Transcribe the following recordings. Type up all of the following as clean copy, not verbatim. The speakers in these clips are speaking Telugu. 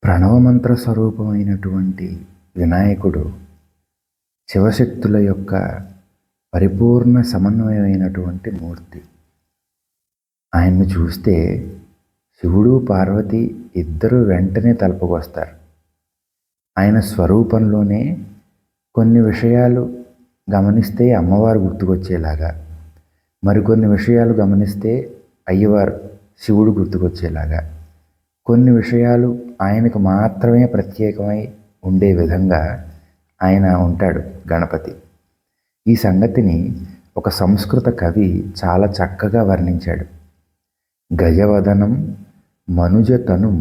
ప్రణవమంత్ర స్వరూపమైనటువంటి వినాయకుడు శివశక్తుల యొక్క పరిపూర్ణ సమన్వయమైనటువంటి మూర్తి. ఆయన్ని చూస్తే శివుడు పార్వతి ఇద్దరు వెంటనే తలుపుకొస్తారు. ఆయన స్వరూపంలోనే కొన్ని విషయాలు గమనిస్తే అమ్మవారు గుర్తుకొచ్చేలాగా, మరికొన్ని విషయాలు గమనిస్తే అయ్యవారు శివుడు గుర్తుకొచ్చేలాగా, కొన్ని విషయాలు ఆయనకు మాత్రమే ప్రత్యేకమై ఉండే విధంగా ఆయన ఉంటాడు గణపతి. ఈ సంగతిని ఒక సంస్కృత కవి చాలా చక్కగా వర్ణించాడు. గజవదనం మనుజతనుం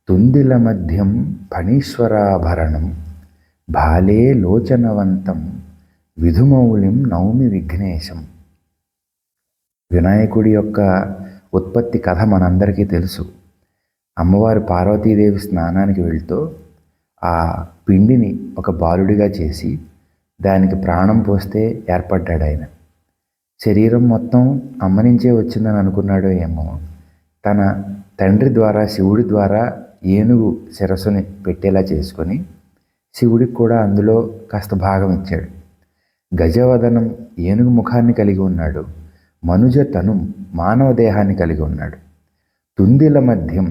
తుందిల మధ్యం ఫణీశ్వరాభరణం భాలే లోచనవంతం విధుమౌళిం నౌమి విఘ్నేశం. వినాయకుడి యొక్క ఉత్పత్తి కథ మనందరికీ తెలుసు. అమ్మవారు పార్వతీదేవి స్నానానికి వెళ్తూ ఆ పిండిని ఒక బాలుడిగా చేసి దానికి ప్రాణం పోస్తే ఏర్పడ్డాడు ఆయన. శరీరం మొత్తం అమ్మ నుంచే వచ్చిందని అనుకున్నాడో ఏమో, తన తండ్రి ద్వారా శివుడి ద్వారా ఏనుగు శిరస్సుని పెట్టేలా చేసుకొని శివుడికి కూడా అందులో కాస్త భాగం ఇచ్చాడు. గజవదనం ఏనుగు ముఖాన్ని కలిగి ఉన్నాడు. మనుజ తను మానవ దేహాన్ని కలిగి ఉన్నాడు. తుందిల మధ్యం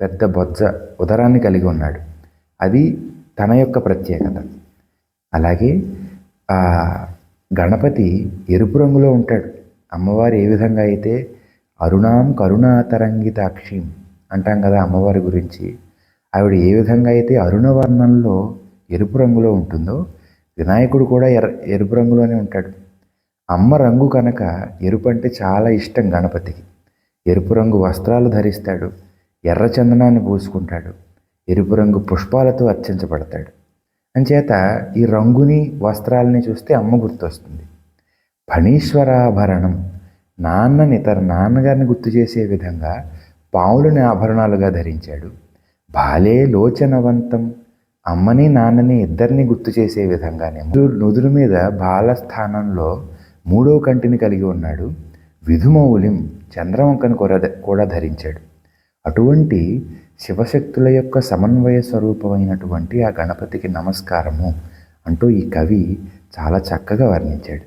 పెద్ద బొజ్జ ఉదరాన్ని కలిగి ఉన్నాడు. అది తన యొక్క ప్రత్యేకత. అలాగే ఆ గణపతి ఎరుపు రంగులో ఉంటాడు. అమ్మవారు ఏ విధంగా అయితే అరుణాం కరుణాతరంగితాక్షిం అంటాం కదా అమ్మవారి గురించి, ఆవిడ ఏ విధంగా అయితే అరుణవర్ణంలో ఎరుపు రంగులో ఉంటుందో వినాయకుడు కూడా ఎరుపు రంగులోనే ఉంటాడు. అమ్మ రంగు కనుక ఎరుపు అంటే చాలా ఇష్టం గణపతికి. ఎరుపు రంగు వస్త్రాలు ధరిస్తాడు, ఎర్ర చందనాన్ని పూసుకుంటాడు, ఎరుపు రంగు పుష్పాలతో అర్చించబడతాడు. అంచేత ఈ రంగుని వస్త్రాలని చూస్తే అమ్మ గుర్తొస్తుంది. ఫణీశ్వరాభరణం నాన్నగారిని గుర్తు చేసే విధంగా పావులని ఆభరణాలుగా ధరించాడు. బాలే లోచనవంతం అమ్మని నాన్నని ఇద్దరిని గుర్తు చేసే విధంగానే నుదురు మీద బాల స్థానంలో మూడో కంటిని కలిగి ఉన్నాడు. విధుమౌలిం చంద్రవంకను కూడా ధరించాడు. అటువంటి శివశక్తుల యొక్క సమన్వయ స్వరూపమైనటువంటి ఆ గణపతికి నమస్కారము అంటూ ఈ కవి చాలా చక్కగా వర్ణించాడు.